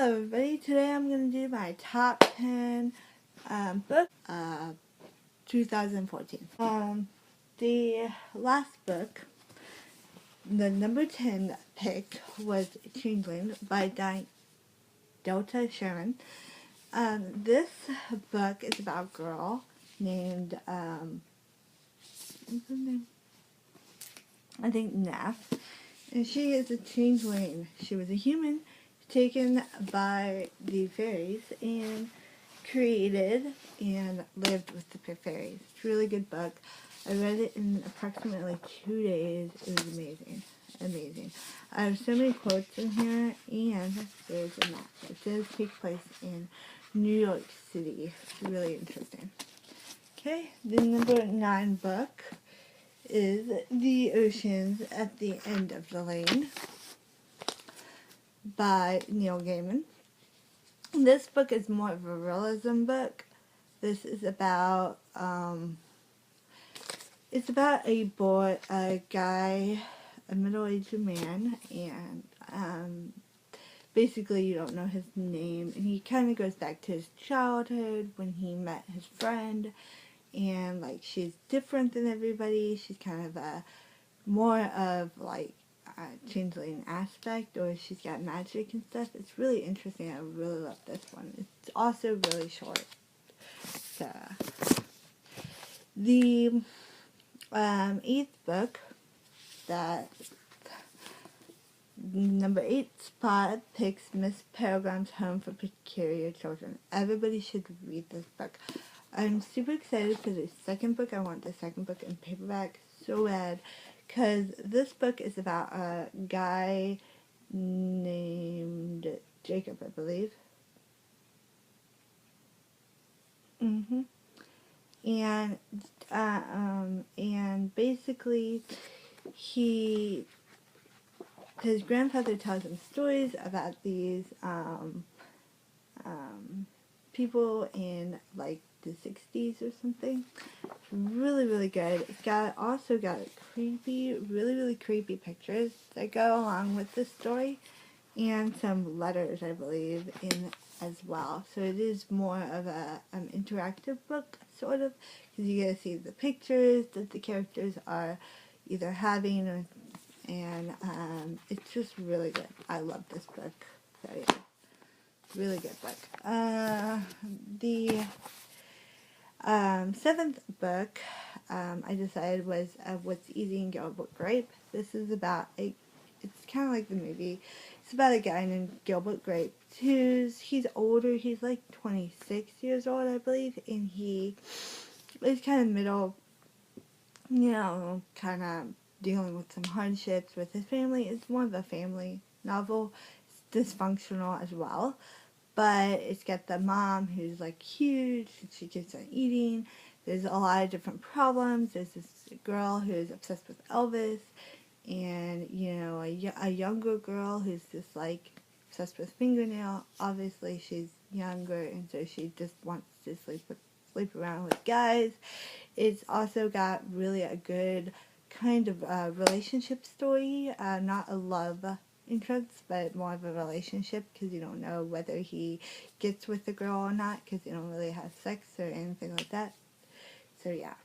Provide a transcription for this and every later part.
Hello everybody, today I'm going to do my top 10 book 2014. The last book, the number 10 pick, was Changeling by Delta Sherman. This book is about a girl named, what's her name? I think Neff, and she is a changeling. She was a human taken by the fairies and created and lived with the fairies. It's a really good book. I read it in approximately 2 days. It was amazing. Amazing. I have so many quotes in here, and there's a map. It does take place in New York City. It's really interesting. Okay, the number 9 book is The Oceans at the End of the Lane by Neil Gaiman. This book is more of a realism book. This is about it's about a boy, a guy, a middle-aged man, and basically you don't know his name, and he kind of goes back to his childhood when he met his friend, and like she's different than everybody. She's kind of a more of like a changeling aspect, or she's got magic and stuff. It's really interesting. I really love this one. It's also really short. So the 8th book, that number 8 spot, picks Miss Peregrine's Home for Peculiar Children. Everybody should read this book. I'm super excited for the second book. I want the second book in paperback so bad, because this book is about a guy named Jacob, I believe. And basically his grandfather tells him stories about these people in like the 60s or something. It's really, really good. It's also got really creepy pictures that go along with the story, and some letters, I believe, in as well. So it is more of a interactive book, sort of, because you get to see the pictures that the characters are either having, and it's just really good. I love this book. So yeah, really good book. The 7th book I decided was What's Eating Gilbert Grape. This is about it's kind of like the movie. It's about a guy named Gilbert Grape he's older. He's like 26 years old, I believe, and he is kind of middle, kind of dealing with some hardships with his family. It's more of a family novel. It's dysfunctional as well, but it's got the mom who's like huge. She keeps on eating. There's a lot of different problems. There's this girl who's obsessed with Elvis, and a younger girl who's just like obsessed with fingernail. Obviously she's younger, and so she just wants to sleep around with guys. It's also got really a good kind of relationship story, not a love interest, but more of a relationship, because you don't know whether he gets with the girl or not, because they don't really have sex or anything like that. So yeah.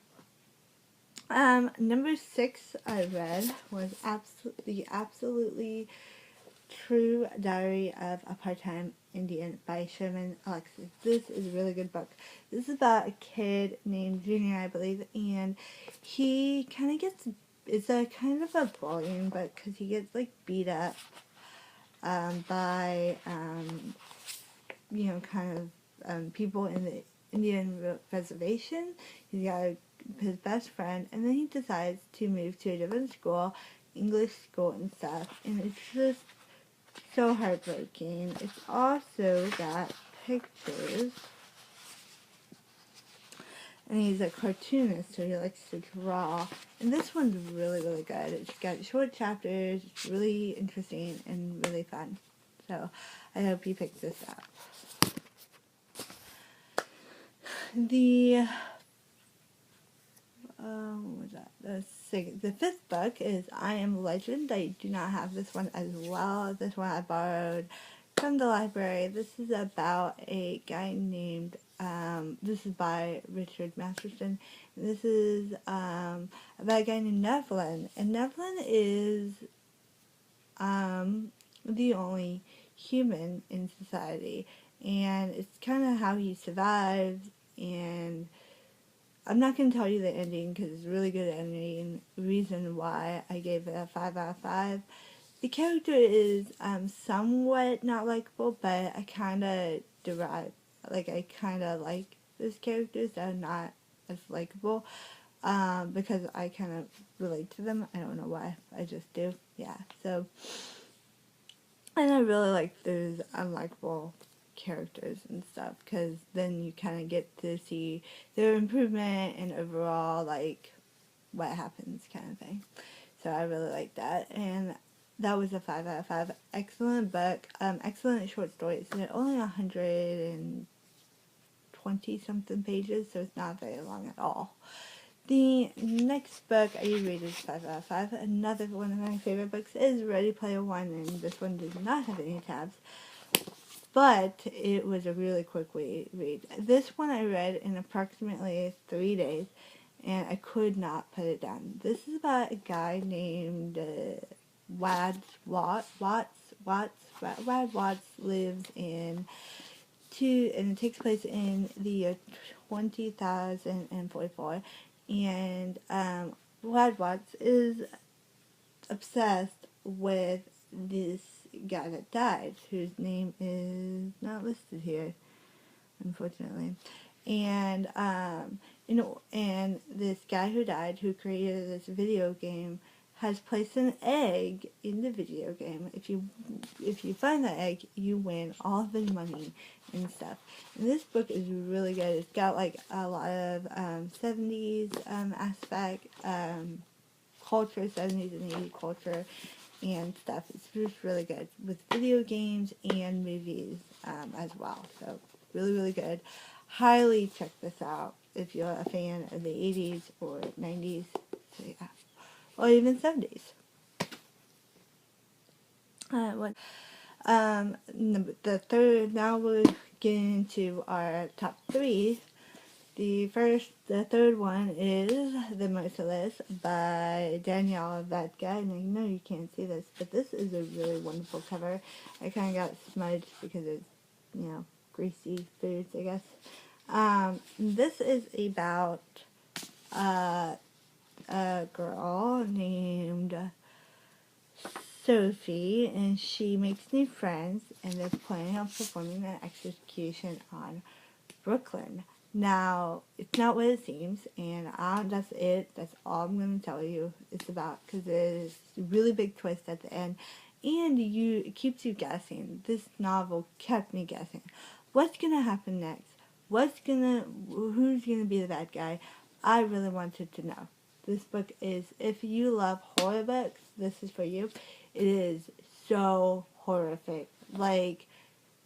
Number 6 I read was absolutely True Diary of a Part-Time Indian by Sherman Alexis. This is a really good book. This is about a kid named Junior, I believe, and he kind of gets, it's a kind of a bullying book, because he gets like beat up by people in the Indian reservation. He's got his best friend, and then he decides to move to a different school, English school and stuff, and it's just so heartbreaking. It's also got pictures, and he's a cartoonist, so he likes to draw, and this one's really good. It's got short chapters. It's really interesting and really fun, so I hope you pick this up. The the 5th book is I Am Legend. I do not have this one as well. This one I borrowed from the library. This is about a guy named, this is by Richard Masterson. This is about a guy named Nevlin. And Nevlin is the only human in society. And it's kind of how he survives. And I'm not going to tell you the ending because it's a really good ending. Reason why I gave it a 5 out of 5. The character is somewhat not likable, but I kind of I kind of like those characters that are not as likable because I kind of relate to them. I don't know why, I just do. Yeah, so, and I really like those unlikable characters and stuff because then you kind of get to see their improvement and overall, like, what happens kind of thing. So I really like that, and that was a 5 out of 5. Excellent book, excellent short stories. They're only 120 something pages, so it's not very long at all. The next book I rated 5 out of 5. Another one of my favorite books is Ready Player One, and this one does not have any tabs, but it was a really quick read. This one I read in approximately 3 days, and I could not put it down. This is about a guy named Wad Watts lives in and it takes place in the year 2044, and Wad Watts is obsessed with this guy that died, whose name is not listed here, unfortunately. And and this guy who died, who created this video game, has placed an egg in the video game. If you find that egg, you win all of the money and stuff. And this book is really good. It's got like a lot of 70s aspect culture, 70s and 80s culture and stuff. It's just really good with video games and movies as well. So really good. Highly check this out if you're a fan of the 80s or 90s. So yeah, or even 70s. The third, now we're getting into our top 3. The third one is The Merciless by Danielle Vedka. And I know you can't see this, but this is a really wonderful cover. I kind of got smudged because it's, greasy foods, I guess. This is about a girl named Sophie, and she makes new friends, and they're planning on performing an execution on Brooklyn. Now, it's not what it seems, and that's it. That's all I'm going to tell you it's about, because there's a really big twist at the end, and it keeps you guessing. This novel kept me guessing. What's going to happen next? Who's going to be the bad guy? I really wanted to know. This book is, if you love horror books, this is for you. It is so horrific. Like,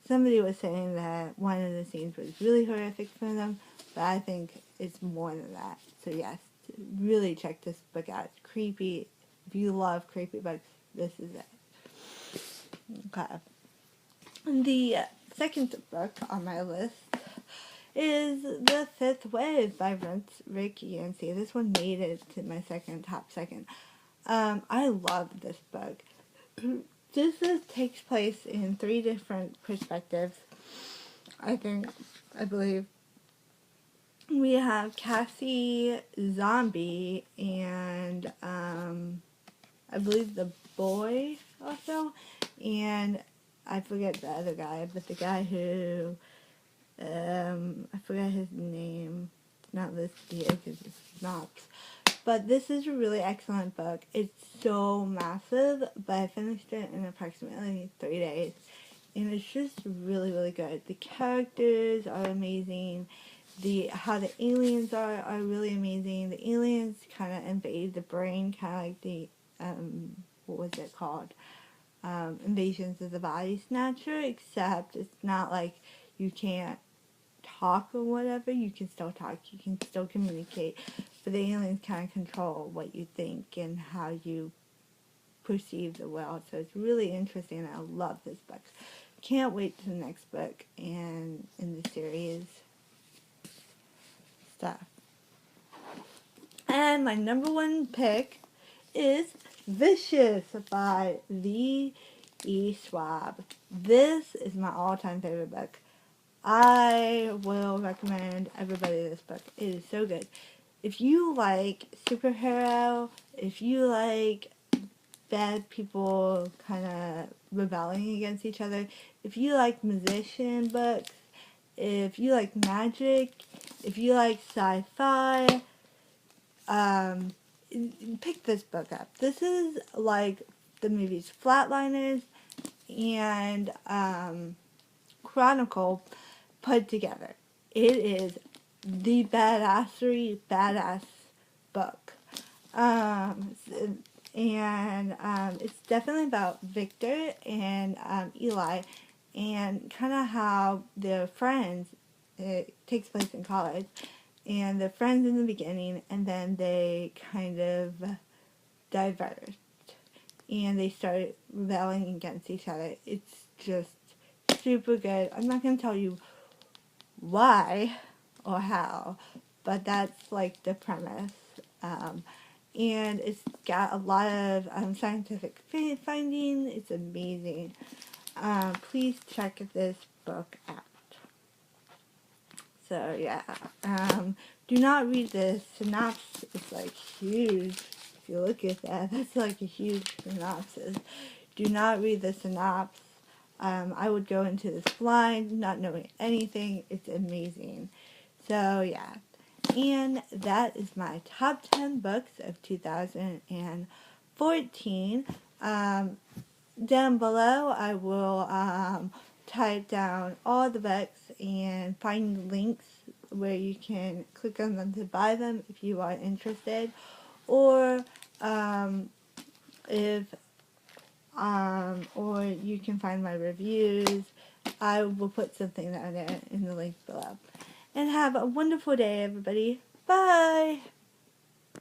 somebody was saying that one of the scenes was really horrific for them, but I think it's more than that. So yes, really check this book out. It's creepy. If you love creepy books, this is it. Okay. The second book on my list is The Fifth Wave by Rick Yancey. This one made it to my top second. I love this book. This takes place in 3 different perspectives. I believe. We have Cassie, Zombie, and I believe the boy also. And I forget the other guy, but the guy who, I forget his name. It's not listed here because it's not. But this is a really excellent book. It's so massive, but I finished it in approximately 3 days. And it's just really good. The characters are amazing. How the aliens are really amazing. The aliens kind of invade the brain, kind of like the, what was it called? Invasions of the Body Snatcher, except it's not like you can't talk or whatever. You can still talk, you can still communicate, but the aliens kind of control what you think and how you perceive the world. So it's really interesting, and I love this book. can't wait to the next book and in the series stuff. And my number one pick is Vicious by V. E. Schwab. This is my all-time favorite book. I will recommend everybody this book. It is so good. If you like superhero, if you like bad people kind of rebelling against each other, if you like musician books, if you like magic, if you like sci-fi, pick this book up. This is like the movies Flatliners and Chronicle put together. It is the badass book. It's definitely about Victor and Eli and kind of how they're friends. It takes place in college. And they're friends in the beginning, and then they kind of diverged. And they started rebelling against each other. It's just super good. I'm not going to tell you why or how, but that's like the premise. And it's got a lot of scientific finding. It's amazing. Please check this book out. So yeah, do not read the synopsis. It's like huge. If you look at that, that's like a huge synopsis. Do not read the synopsis. I would go into this blind, not knowing anything. It's amazing. So yeah, and that is my top 10 books of 2014. Down below, I will type down all the books and find links where you can click on them to buy them if you are interested, or or you can find my reviews. I will put something down there in the link below. And have a wonderful day, everybody. Bye!